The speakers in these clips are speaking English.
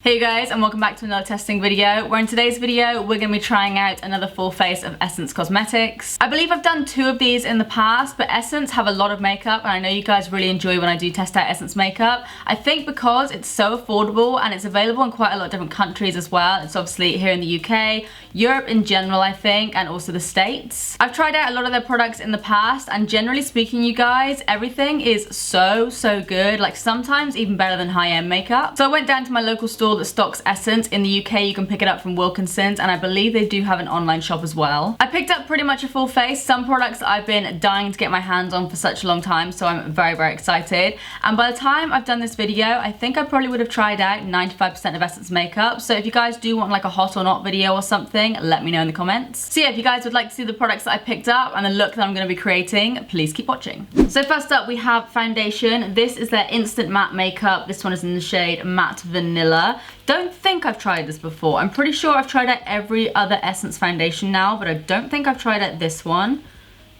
Hey you guys, and welcome back to another testing video, where in today's video we're going to be trying out another full face of Essence Cosmetics. I believe I've done 2 of these in the past, but Essence have a lot of makeup and I know you guys really enjoy when I do test out Essence makeup. I think because it's so affordable and it's available in quite a lot of different countries as well. It's obviously here in the UK, Europe in general I think, and also the States. I've tried out a lot of their products in the past and generally speaking you guys, everything is so good, like sometimes even better than high-end makeup. So I went down to my local store that stocks Essence. In the UK you can pick it up from Wilkinson's and I believe they do have an online shop as well. I picked up pretty much a full face, some products that I've been dying to get my hands on for such a long time, so I'm very excited. And by the time I've done this video, I think I probably would have tried out 95% of Essence makeup. So if you guys do want like a hot or not video or something, let me know in the comments. So yeah, if you guys would like to see the products that I picked up and the look that I'm going to be creating, please keep watching. So first up we have foundation. This is their instant matte makeup. This one is in the shade Matte Vanilla. Don't think I've tried this before. I'm pretty sure I've tried out every other Essence foundation now, but I don't think I've tried out this one.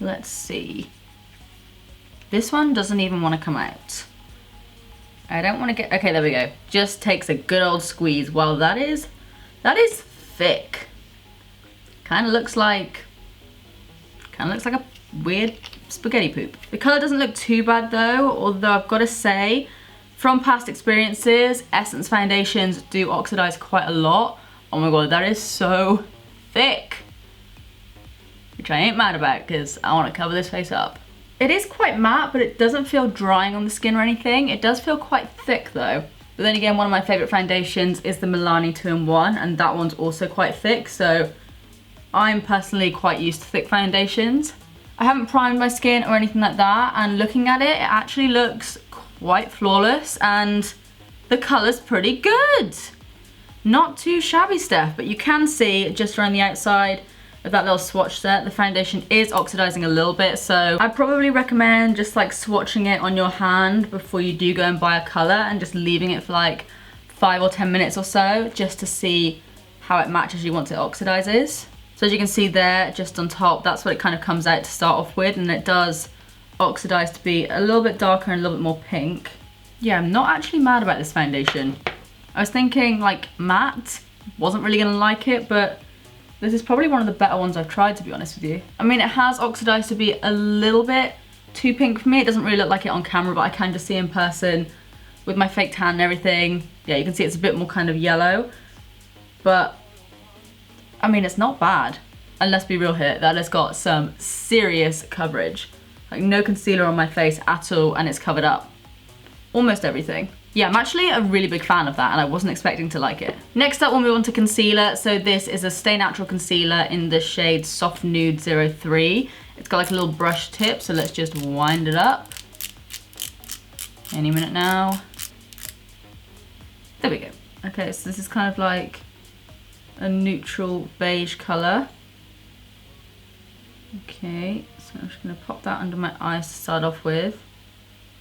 Let's see. This one doesn't even want to come out. I don't want to get, okay, there we go. Just takes a good old squeeze. Wow, that is thick. Kind of looks like a weird spaghetti poop. The color doesn't look too bad though, although I've got to say, from past experiences, Essence foundations do oxidize quite a lot. Oh my god, that is so thick. Which I ain't mad about because I want to cover this face up. It is quite matte, but it doesn't feel drying on the skin or anything. It does feel quite thick though. But then again, one of my favorite foundations is the Milani 2-in-1, and that one's also quite thick, so I'm personally quite used to thick foundations. I haven't primed my skin or anything like that, and looking at it, it actually looks quite flawless and the color's pretty good. Not too shabby stuff, but you can see just around the outside of that little swatch there, the foundation is oxidizing a little bit, so I'd probably recommend just like swatching it on your hand before you do go and buy a color and just leaving it for like 5 or 10 minutes or so just to see how it matches you once it oxidizes. So as you can see there, just on top, that's what it kind of comes out to start off with, and it does oxidize to be a little bit darker and a little bit more pink. Yeah, I'm not actually mad about this foundation. I was thinking like matte, wasn't really gonna like it, but this is probably one of the better ones I've tried, to be honest with you. I mean, it has oxidized to be a little bit too pink for me. It doesn't really look like it on camera, but I can just see in person with my fake tan and everything. Yeah, you can see it's a bit more kind of yellow, but I mean, it's not bad. And let's be real here, that has got some serious coverage. Like no concealer on my face at all, and it's covered up almost everything. Yeah, I'm actually a really big fan of that and I wasn't expecting to like it. Next up we'll move on to concealer. So this is a Stay Natural concealer in the shade Soft Nude 03. It's got like a little brush tip, so let's just wind it up. Any minute now. There we go. Okay, so this is kind of like a neutral beige color. Okay, so I'm just gonna pop that under my eyes to start off with.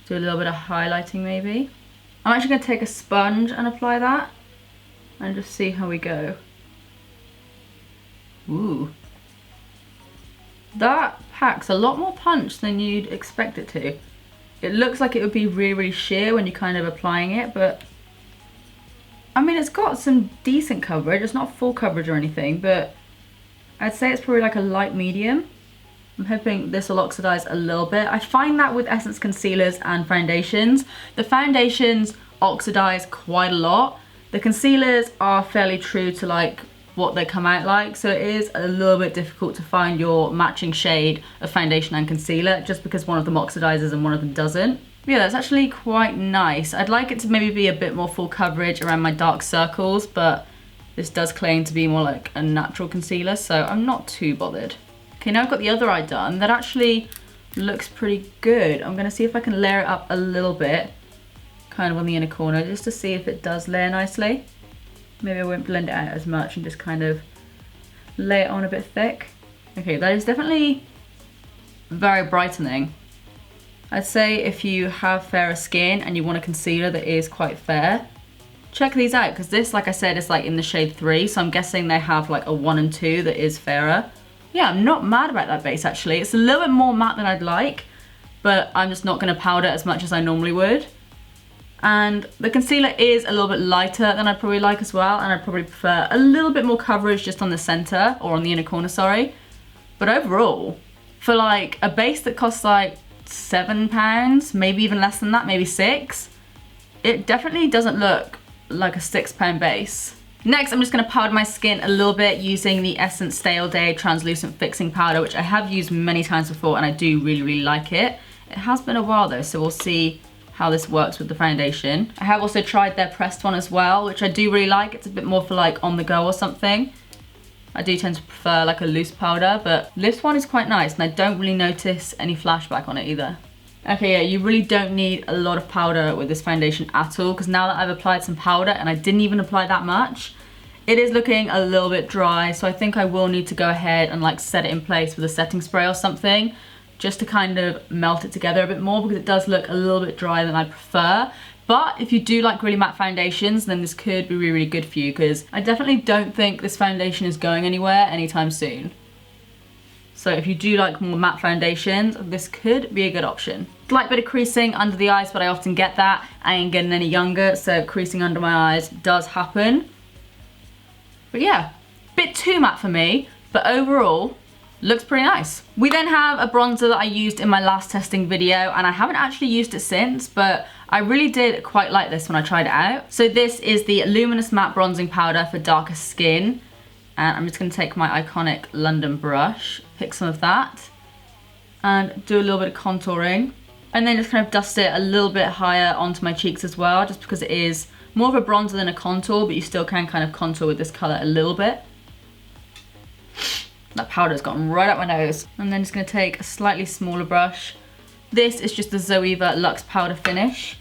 Do a little bit of highlighting maybe. I'm actually gonna take a sponge and apply that and just see how we go. Ooh. That packs a lot more punch than you'd expect it to. It looks like it would be really sheer when you're kind of applying it, but I mean, it's got some decent coverage. It's not full coverage or anything, but I'd say it's probably like a light medium. I'm hoping this will oxidize a little bit. I find that with Essence concealers and foundations. The foundations oxidize quite a lot. The concealers are fairly true to like what they come out like, so it is a little bit difficult to find your matching shade of foundation and concealer just because one of them oxidizes and one of them doesn't. Yeah, that's actually quite nice. I'd like it to maybe be a bit more full coverage around my dark circles, but this does claim to be more like a natural concealer, so I'm not too bothered. Okay, now I've got the other eye done. That actually looks pretty good. I'm gonna see if I can layer it up a little bit, kind of on the inner corner, just to see if it does layer nicely. Maybe I won't blend it out as much and just kind of lay it on a bit thick. Okay, that is definitely very brightening. I'd say if you have fairer skin and you want a concealer that is quite fair, check these out, because this, like I said, is like in the shade 3, so I'm guessing they have like a 1 and 2 that is fairer. Yeah, I'm not mad about that base actually. It's a little bit more matte than I'd like, but I'm just not gonna powder as much as I normally would. And the concealer is a little bit lighter than I'd probably like as well, and I'd probably prefer a little bit more coverage just on the center, or on the inner corner, sorry. But overall, for like a base that costs like £7, maybe even less than that, maybe £6, it definitely doesn't look like a £6 base. Next, I'm just gonna powder my skin a little bit using the Essence Stay All Day Translucent Fixing Powder, which I have used many times before and I do really, really like it. It has been a while though, so we'll see how this works with the foundation. I have also tried their pressed one as well, which I do really like. It's a bit more for like on the go or something. I do tend to prefer like a loose powder, but this one is quite nice and I don't really notice any flashback on it either. Okay, yeah, you really don't need a lot of powder with this foundation at all, because now that I've applied some powder, and I didn't even apply that much, it is looking a little bit dry, so I think I will need to go ahead and like set it in place with a setting spray or something, just to kind of melt it together a bit more, because it does look a little bit drier than I prefer. But if you do like really matte foundations, then this could be really, really good for you, because I definitely don't think this foundation is going anywhere anytime soon. So if you do like more matte foundations, this could be a good option. Slight bit of creasing under the eyes, but I often get that. I ain't getting any younger, so creasing under my eyes does happen. But yeah, bit too matte for me, but overall, looks pretty nice. We then have a bronzer that I used in my last testing video, and I haven't actually used it since, but I really did quite like this when I tried it out. So this is the Luminous Matte Bronzing Powder for darker skin. And I'm just gonna take my iconic London brush, pick some of that, and do a little bit of contouring. And then just kind of dust it a little bit higher onto my cheeks as well, just because it is more of a bronzer than a contour, but you still can kind of contour with this color a little bit. That powder's gotten right up my nose. And then just gonna take a slightly smaller brush. This is just the Zoeva Luxe Powder Finish.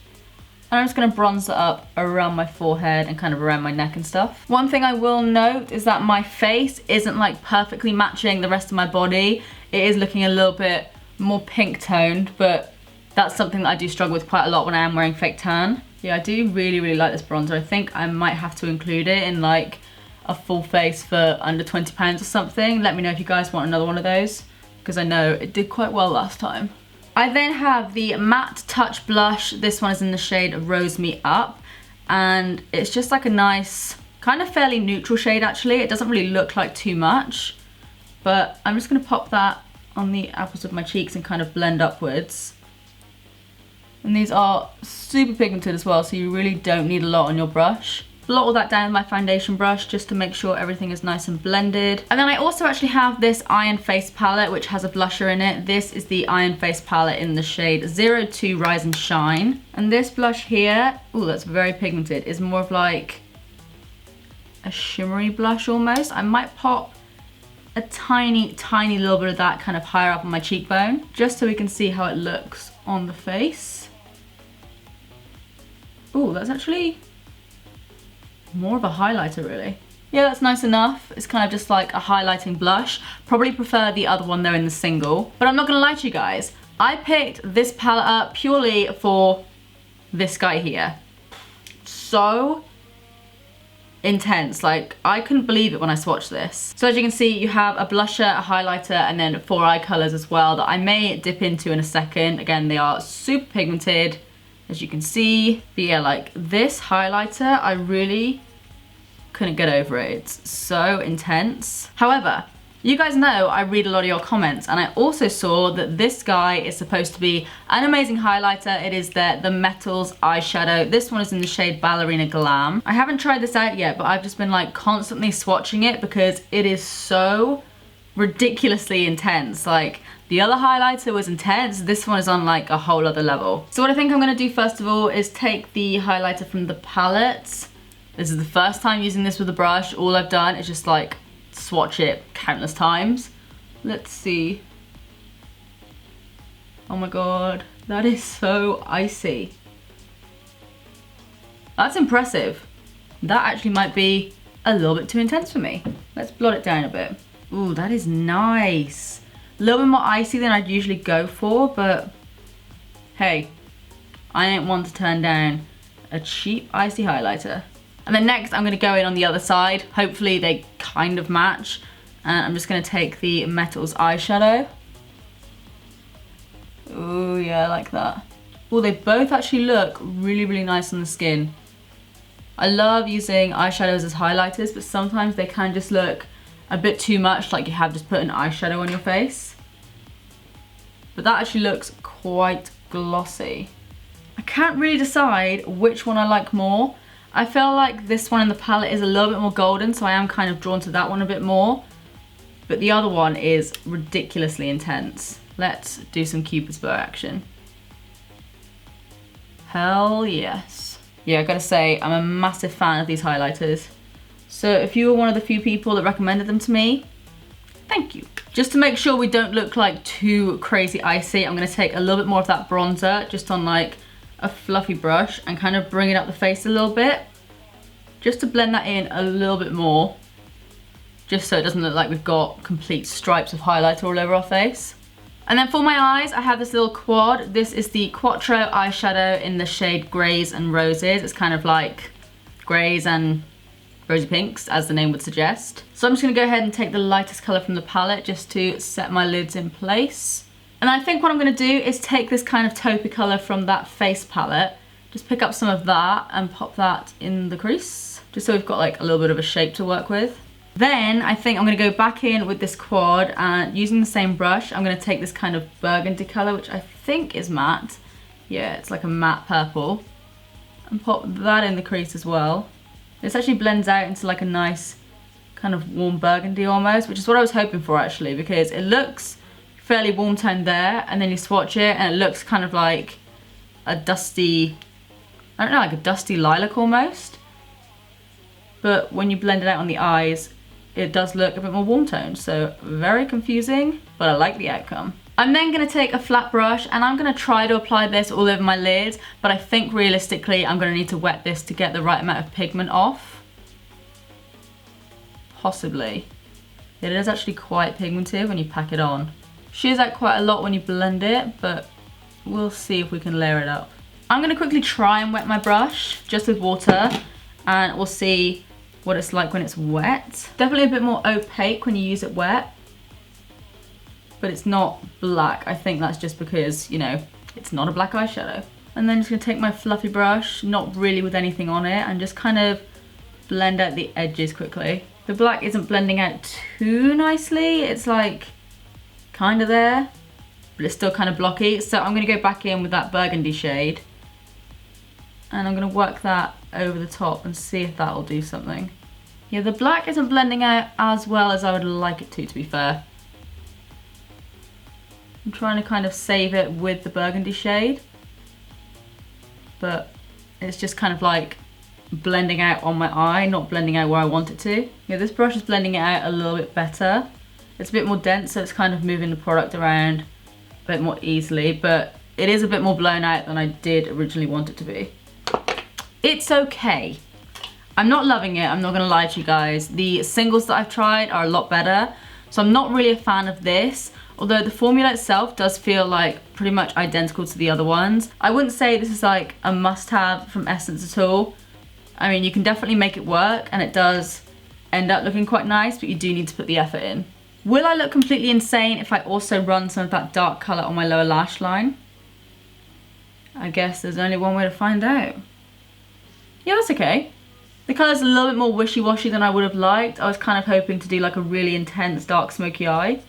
And I'm just gonna bronze it up around my forehead and kind of around my neck and stuff. One thing I will note is that my face isn't like perfectly matching the rest of my body. It is looking a little bit more pink toned, but that's something that I do struggle with quite a lot when I am wearing fake tan. Yeah, I do really, really like this bronzer. I think I might have to include it in like a full face for under £20 or something. Let me know if you guys want another one of those, because I know it did quite well last time. I then have the Matte Touch Blush. This one is in the shade Rose Me Up, and it's just like a nice, kind of fairly neutral shade actually. It doesn't really look like too much, but I'm just gonna pop that on the apples of my cheeks and kind of blend upwards. And these are super pigmented as well, so you really don't need a lot on your brush. Blot all that down with my foundation brush just to make sure everything is nice and blended. And then I also actually have this Iron Face palette, which has a blusher in it. This is the Iron Face palette in the shade 02 Rise and Shine. And this blush here, ooh, that's very pigmented, is more of like a shimmery blush almost. I might pop a tiny, tiny little bit of that kind of higher up on my cheekbone, just so we can see how it looks on the face. Ooh, that's actually more of a highlighter really. Yeah, that's nice enough. It's kind of just like a highlighting blush. Probably prefer the other one though in the single. But I'm not gonna lie to you guys, I picked this palette up purely for this guy here. So intense, like I couldn't believe it when I swatched this. So as you can see, you have a blusher, a highlighter, and then 4 eye colors as well that I may dip into in a second. Again, they are super pigmented, as you can see. But yeah, like this highlighter, I really couldn't get over it. It's so intense. However, you guys know I read a lot of your comments, and I also saw that this guy is supposed to be an amazing highlighter. It is the Metals eyeshadow. This one is in the shade Ballerina Glam. I haven't tried this out yet, but I've just been like constantly swatching it because it is so ridiculously intense. Like the other highlighter was intense, this one is on like a whole other level. So what I think I'm gonna do first of all is take the highlighter from the palette. This is the first time using this with a brush. All I've done is just like swatch it countless times. Let's see. Oh my god, that is so icy. That's impressive. That actually might be a little bit too intense for me. Let's blot it down a bit. Ooh, that is nice. A little bit more icy than I'd usually go for, but hey, I ain't one to turn down a cheap icy highlighter. And then next I'm gonna go in on the other side. Hopefully they kind of match. And I'm just gonna take the Metals eyeshadow. Ooh, yeah, I like that. Oh, they both actually look really, really nice on the skin. I love using eyeshadows as highlighters, but sometimes they can just look a bit too much, like you have just put an eyeshadow on your face. But that actually looks quite glossy. I can't really decide which one I like more. I feel like this one in the palette is a little bit more golden, so I am kind of drawn to that one a bit more. But the other one is ridiculously intense. Let's do some Cupid's bow action. Hell yes. Yeah, I gotta say, I'm a massive fan of these highlighters. So if you were one of the few people that recommended them to me, thank you. Just to make sure we don't look like too crazy icy, I'm gonna take a little bit more of that bronzer just on like a fluffy brush and kind of bring it up the face a little bit. Just to blend that in a little bit more. Just so it doesn't look like we've got complete stripes of highlighter all over our face. And then for my eyes, I have this little quad. This is the Quattro eyeshadow in the shade Greys and Roses. It's kind of like greys and rosy pinks, as the name would suggest. So I'm just gonna go ahead and take the lightest color from the palette just to set my lids in place. And I think what I'm gonna do is take this kind of taupey color from that face palette, just pick up some of that and pop that in the crease, just so we've got like a little bit of a shape to work with. Then I think I'm gonna go back in with this quad and using the same brush, I'm gonna take this kind of burgundy color, which I think is matte. Yeah, it's like a matte purple. And pop that in the crease as well. This actually blends out into like a nice kind of warm burgundy almost, which is what I was hoping for actually, because it looks fairly warm toned there, and then you swatch it and it looks kind of like a dusty, I don't know, like a dusty lilac almost. But when you blend it out on the eyes, it does look a bit more warm toned, so very confusing, but I like the outcome. I'm then gonna take a flat brush and I'm gonna try to apply this all over my lid, but I think realistically I'm gonna need to wet this to get the right amount of pigment off. Possibly. It is actually quite pigmented when you pack it on. Shears out quite a lot when you blend it, but we'll see if we can layer it up. I'm gonna quickly try and wet my brush just with water, and we'll see what it's like when it's wet. Definitely a bit more opaque when you use it wet, but it's not black. I think that's just because, you know, it's not a black eyeshadow. And then just gonna take my fluffy brush, not really with anything on it, and just kind of blend out the edges quickly. The black isn't blending out too nicely. It's like kind of there, but it's still kind of blocky. So I'm gonna go back in with that burgundy shade and I'm gonna work that over the top and see if that'll do something. Yeah, the black isn't blending out as well as I would like it to be fair. I'm trying to kind of save it with the burgundy shade, but it's just kind of like blending out on my eye, not blending out where I want it to. Yeah, this brush is blending it out a little bit better. It's a bit more dense, so it's kind of moving the product around a bit more easily, but it is a bit more blown out than I did originally want it to be. It's okay. I'm not loving it, I'm not gonna lie to you guys. The singles that I've tried are a lot better, so I'm not really a fan of this, although the formula itself does feel like pretty much identical to the other ones. I wouldn't say this is like a must-have from Essence at all. I mean, you can definitely make it work, and it does end up looking quite nice, but you do need to put the effort in. Will I look completely insane if I also run some of that dark colour on my lower lash line? I guess there's only one way to find out. Yeah, that's okay. The colour's a little bit more wishy-washy than I would have liked. I was kind of hoping to do like a really intense dark smoky eye.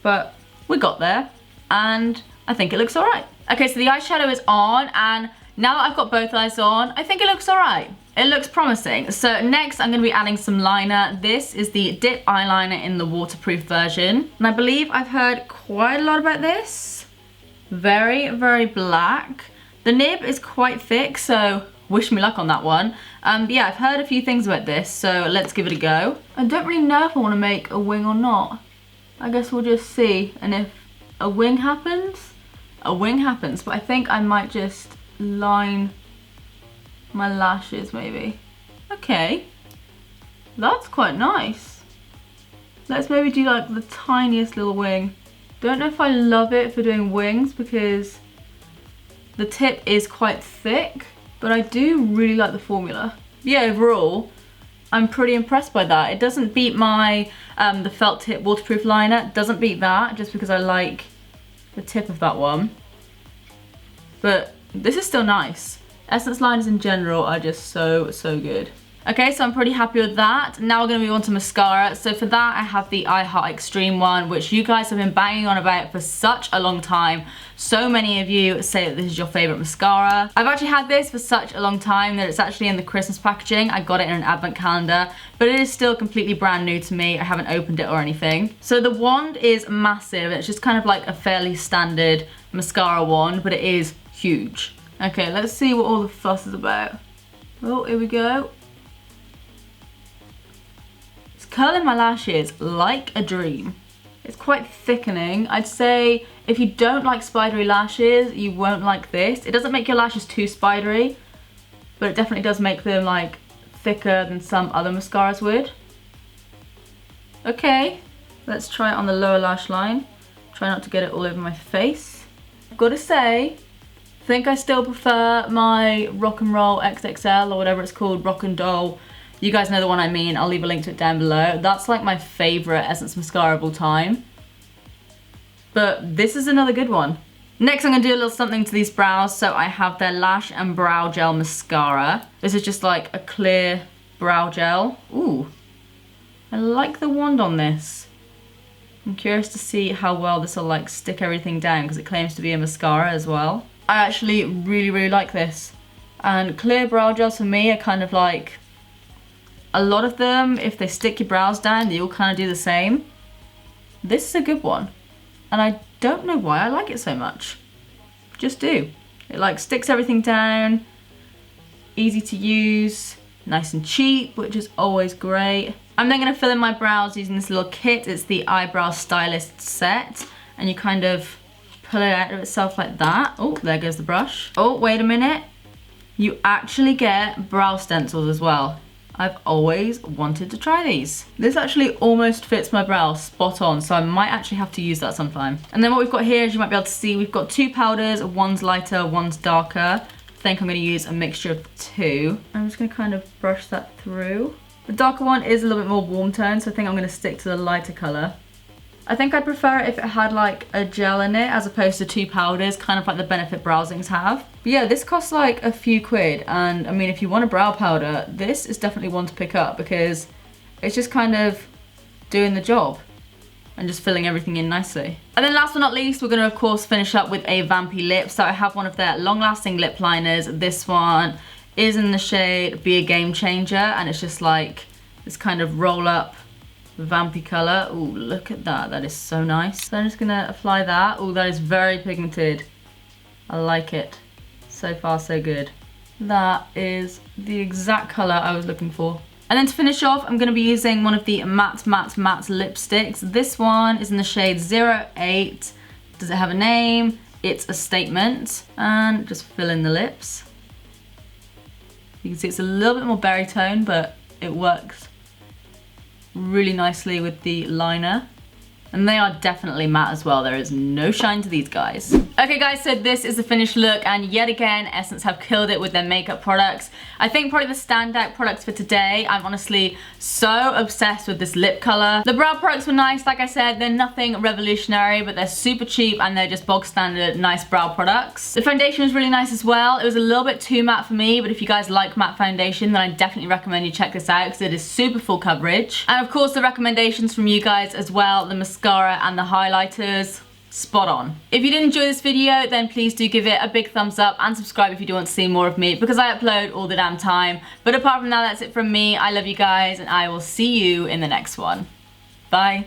But we got there, and I think it looks alright. Okay, so the eyeshadow is on, and now that I've got both eyes on, I think it looks alright. It looks promising. So next I'm going to be adding some liner. This is the Dip eyeliner in the waterproof version. And I believe I've heard quite a lot about this. Very, very black. The nib is quite thick, so wish me luck on that one. But yeah, I've heard a few things about this, so let's give it a go. I don't really know if I want to make a wing or not. I guess we'll just see. And if a wing happens, but I think I might just line my lashes maybe. Okay, that's quite nice. Let's maybe do like the tiniest little wing. Don't know if I love it for doing wings because the tip is quite thick, but I do really like the formula. Yeah, overall, I'm pretty impressed by that. It doesn't beat my the felt tip waterproof liner. It doesn't beat that just because I like the tip of that one. but this is still nice. Essence liners in general are just so good. Okay, so I'm pretty happy with that. Now we're gonna move on to mascara. So for that, I have the I Heart Extreme one, which you guys have been banging on about for such a long time. So many of you say that this is your favorite mascara. I've actually had this for such a long time that it's actually in the Christmas packaging. I got it in an advent calendar, but it is still completely brand new to me. I haven't opened it or anything. So the wand is massive. It's just kind of like a fairly standard mascara wand, but it is huge. Okay, let's see what all the fuss is about. Oh, here we go. Curling my lashes like a dream. It's quite thickening. I'd say if you don't like spidery lashes, you won't like this. It doesn't make your lashes too spidery, but it definitely does make them like thicker than some other mascaras would. Okay, let's try it on the lower lash line. Try not to get it all over my face. I've got to say, I think I still prefer my Rock and Roll XXL or whatever it's called, Rock and Doll. You guys know the one I mean. I'll leave a link to it down below. That's like my favorite Essence mascara of all time. But this is another good one. Next, I'm gonna do a little something to these brows. So I have their Lash and Brow Gel Mascara. This is just like a clear brow gel. Ooh, I like the wand on this. I'm curious to see how well this will like stick everything down because it claims to be a mascara as well. I actually really like this. And clear brow gels for me are kind of like, a lot of them, if they stick your brows down, they all kind of do the same. This is a good one. And I don't know why I like it so much. Just do. It like sticks everything down, easy to use, nice and cheap, which is always great. I'm then gonna fill in my brows using this little kit. It's the Eyebrow Stylist set. And you kind of pull it out of itself like that. Oh, there goes the brush. Oh, wait a minute. You actually get brow stencils as well. I've always wanted to try these. This actually almost fits my brow spot on, so I might actually have to use that sometime. And then what we've got here, as you might be able to see, we've got two powders, one's lighter, one's darker. I think I'm gonna use a mixture of the two. I'm just gonna kind of brush that through. The darker one is a little bit more warm tone, so I think I'm gonna stick to the lighter color. I think I'd prefer it if it had like a gel in it as opposed to two powders, kind of like the Benefit Browsings have. But yeah, this costs like a few quid, and I mean, if you want a brow powder, this is definitely one to pick up because it's just kind of doing the job and just filling everything in nicely. And then last but not least, we're gonna of course finish up with a vampy lip. So I have one of their long-lasting lip liners. This one is in the shade Be a Game Changer, and it's just like this kind of roll up vampy color. Ooh, look at that. That is so nice. So I'm just gonna apply that. Ooh, that is very pigmented. I like it. So far, so good. That is the exact color I was looking for. And then to finish off, I'm gonna be using one of the matte lipsticks. This one is in the shade 08. Does it have a name? It's a Statement. And just fill in the lips. You can see it's a little bit more berry tone, but it works really nicely with the liner. And they are definitely matte as well. There is no shine to these guys. Okay guys, so this is the finished look, and yet again, Essence have killed it with their makeup products. I think probably the standout products for today, I'm honestly so obsessed with this lip color. The brow products were nice, like I said, they're nothing revolutionary, but they're super cheap and they're just bog standard, nice brow products. The foundation was really nice as well. It was a little bit too matte for me, but if you guys like matte foundation, then I definitely recommend you check this out because it is super full coverage. And of course, the recommendations from you guys as well, the mascara and the highlighters, spot on. If you did enjoy this video, then please do give it a big thumbs up and subscribe if you do want to see more of me, because I upload all the damn time. But apart from that, that's it from me. I love you guys, and I will see you in the next one. Bye.